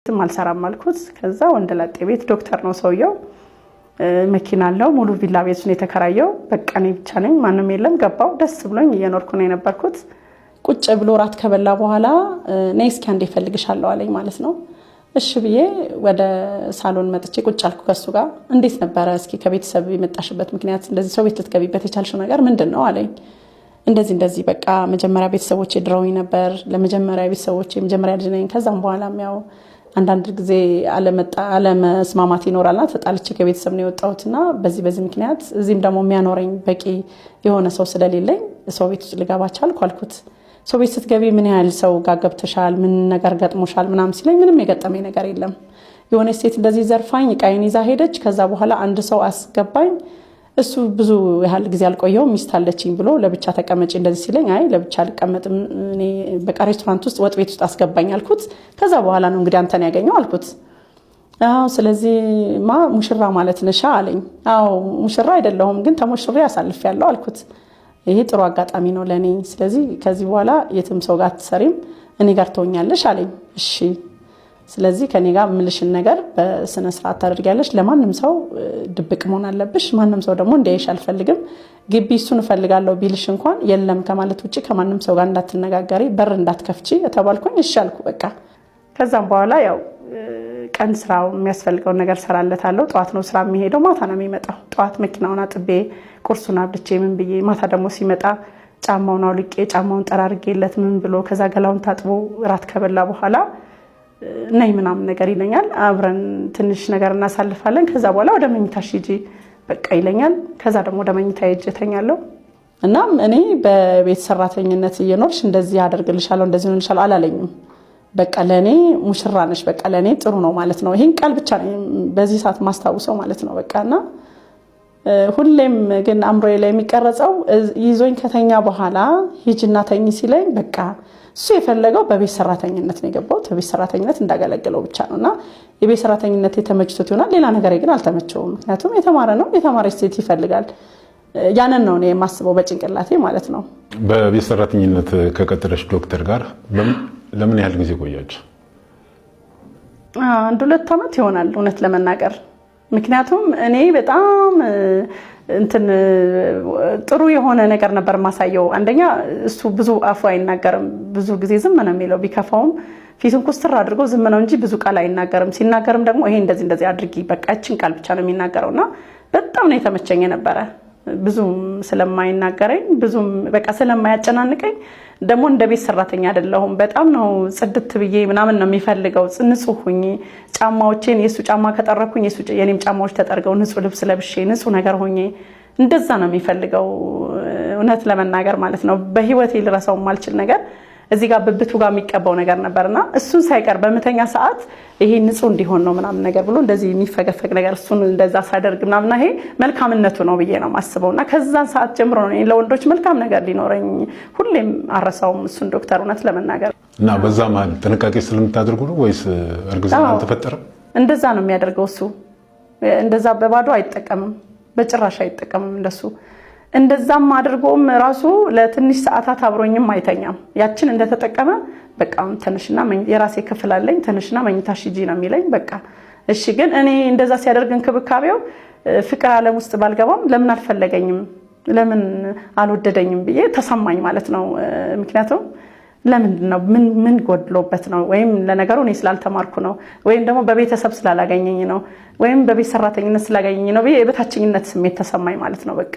አልሰራም አልኩት። ከዛ ወንደላጤ ቤት ዶክተር ነው ሰውየው፣ መኪና አለው፣ ሙሉ ቪላ ቤት ነው የተከራየው። በቃ እኔ ብቻ ነኝ፣ ማንም የለም። ገባው፣ ደስ ብሎኝ እየኖርኩ ነው የነበርኩት። ቁጭ ብሎ ራት ከበላ በኋላ ነይ እስኪ አንዴ እፈልግሻለሁ አለኝ ማለት ነው። እሺ ብዬ ወደ ሳሎን መጥቼ ቁጭ አልኩ ከሱ ጋር። እንዴት ነበረ እስኪ ከቤተሰብ የመጣሽበት ምክንያት፣ እንደዚህ ሰው ቤት ልትገቢበት የቻልሽው ነገር ምንድነው አለኝ። እንደዚህ በቃ መጀመሪያ ቤተሰቦቼ ድረውኝ ነበር። ለመጀመሪያ ቤተሰቦቼ መጀመሪያ ልጅ ነኝ። ከዛም በኋላም ያው አንዳንድ ጊዜ አለመስማማት ይኖራልና ተጣልቼ ከቤተሰብ ነው የወጣሁትና በዚህ ምክንያት እዚህም ደግሞ የሚያኖረኝ በቂ የሆነ ሰው ስለሌለኝ ሰው ቤት ውስጥ ልገባ ቻልኩ አልኩት። ሰው ቤት ስትገቢ ምን ያህል ሰው ጋር ገብተሻል፣ ምን ነገር ገጥሞሻል ምናምን ሲለኝ ምንም የገጠመኝ ነገር የለም። የሆነ ሴት እንደዚህ ዘርፋኝ ቃይን ይዛ ሄደች። ከዛ በኋላ አንድ ሰው አስገባኝ። እሱ ብዙ ያህል ጊዜ አልቆየው፣ ሚስት አለችኝ ብሎ ለብቻ ተቀመጪ እንደዚህ ሲለኝ አይ ለብቻ አልቀመጥም እኔ በቃ ሬስቶራንት ውስጥ ወጥ ቤት ውስጥ አስገባኝ አልኩት። ከዛ በኋላ ነው እንግዲህ አንተን ያገኘው አልኩት። አዎ ስለዚህ ሙሽራ ማለት ነሻ አለኝ። አዎ ሙሽራ አይደለሁም ግን ተሞሽሬ አሳልፌያለሁ አልኩት። ይሄ ጥሩ አጋጣሚ ነው ለኔ። ስለዚህ ከዚህ በኋላ የትም ሰው ጋር አትሰሪም፣ እኔ ጋር ትሆኛለሽ አለኝ። እሺ ስለዚህ ከኔ ጋር ምልሽን ነገር በስነ ስርዓት ታደርጊያለሽ። ለማንም ሰው ድብቅ መሆን አለብሽ። ማንም ሰው ደግሞ እንዲያይሽ አልፈልግም። ግቢ እሱን እፈልጋለሁ ቢልሽ እንኳን የለም ከማለት ውጪ ከማንም ሰው ጋር እንዳትነጋገሪ፣ በር እንዳትከፍቺ ተባልኩኝ። እሺ አልኩ በቃ። ከዛም በኋላ ያው ቀን ስራው የሚያስፈልገው ነገር ሰራለታለሁ። ጠዋት ነው ስራ የሚሄደው፣ ማታ ነው የሚመጣው። ጠዋት መኪናውን አጥቤ ቁርሱን አብልቼ ምን ብዬ፣ ማታ ደግሞ ሲመጣ ጫማውን አውልቄ ጫማውን ጠራርጌለት ምን ብሎ ከዛ ገላውን ታጥቦ ራት ከበላ በኋላ ነይ ምናምን ነገር ይለኛል። አብረን ትንሽ ነገር እናሳልፋለን። ከዛ በኋላ ወደ መኝታሽ ሂጂ በቃ ይለኛል። ከዛ ደግሞ ወደ መኝታ ሄጄ እተኛለሁ። እናም እኔ በቤት ሰራተኝነት እየኖርሽ እንደዚህ አደርግልሻለሁ እንደዚህ ሆንልሻለሁ አላለኝም። በቃ ለኔ ሙሽራ ነሽ፣ በቃ ለኔ ጥሩ ነው ማለት ነው። ይሄን ቃል ብቻ ነው በዚህ ሰዓት ማስታውሰው ማለት ነው በቃና ሁሌም ግን አምሮዬ ላይ የሚቀረጸው ይዞኝ ከተኛ በኋላ ሂጂና ተኝ ሲለኝ በቃ እሱ የፈለገው በቤት ሰራተኝነት ነው የገባው። በቤት ሰራተኝነት እንዳገለግለው ብቻ ነውና የቤት ሰራተኝነት የተመችቶት ይሆናል። ሌላ ነገር ግን አልተመቸውም። ምክንያቱም የተማረ ነው፣ የተማረች ሴት ይፈልጋል። ያንን ነው እኔ የማስበው በጭንቅላቴ ማለት ነው። በቤት ሰራተኝነት ከቀጠለሽ ዶክተር ጋር ለምን ያህል ጊዜ ቆያችሁ? 1-2 ዓመት ይሆናል እውነት ለመናገር። ምክንያቱም እኔ በጣም ጥሩ የሆነ ነገር ነበር ማሳየው። አንደኛ እሱ ብዙ አፉ አይናገርም፣ ብዙ ጊዜ ዝም ነው የሚለው። ቢከፋውም ፊቱን ኩስትር አድርጎ ዝም ነው እንጂ ብዙ ቃል አይናገርም። ሲናገርም ደግሞ ይሄ እንደዚህ አድርጊ በቃ እችን ቃል ብቻ ነው የሚናገረውና በጣም ነው የተመቸኝ ነበረ። ብዙም ስለማይናገረኝ ብዙም በቃ ስለማያጨናንቀኝ ደግሞ እንደ ቤት ሰራተኛ አይደለሁም። በጣም ነው ጽድት ብዬ ምናምን ነው የሚፈልገው። ንጹህ ሁኚ፣ ጫማዎቼን የሱ ጫማ ከጠረኩኝ የኔም ጫማዎች ተጠርገው ንጹህ ልብስ ለብሼ ንጹህ ነገር ሆኜ እንደዛ ነው የሚፈልገው እውነት ለመናገር ማለት ነው። በህይወቴ ልረሳው ማልችል ነገር እዚህ ጋር ብብቱ ጋር የሚቀባው ነገር ነበርና እሱን ሳይቀር በመተኛ ሰዓት ይሄ ንጹህ እንዲሆን ነው ምናምን ነገር ብሎ እንደዚህ የሚፈገፈግ ነገር እሱን እንደዛ ሳደርግ ምናምን ይሄ መልካምነቱ ነው ብዬ ነው ማስበውና ከዛን ሰዓት ጀምሮ ነው ለወንዶች መልካም ነገር ሊኖረኝ ሁሌም አረሳውም እሱን ዶክተር እውነት ለመናገር። እና በዛ መሀል ጥንቃቄ ስለምታደርጉ ነው ወይስ እርግዝና አልተፈጠረም? እንደዛ ነው የሚያደርገው እሱ። እንደዛ በባዶ አይጠቀምም፣ በጭራሽ አይጠቀምም እንደሱ። እንደዛም አድርጎም ራሱ ለትንሽ ሰዓታት አብሮኝም አይተኛም። ያችን እንደተጠቀመ በቃ ተነሽና የራሴ ክፍል አለኝ ተነሽና መኝታሽ ሂጂ ነው የሚለኝ። በቃ እሺ። ግን እኔ እንደዛ ሲያደርግ እንክብካቤው ፍቅር ዓለም ውስጥ ባልገባም ለምን አልፈለገኝም ለምን አልወደደኝም ብዬ ተሰማኝ ማለት ነው። ምክንያቱም ለምንድን ነው ምን ጎድሎበት ነው? ወይም ለነገሩ እኔ ስላልተማርኩ ነው ወይም ደግሞ በቤተሰብ ስላላገኘኝ ነው ወይም በቤት ሰራተኝነት ስላገኘኝ ነው ብዬ የበታችኝነት ስሜት ተሰማኝ ማለት ነው በቃ።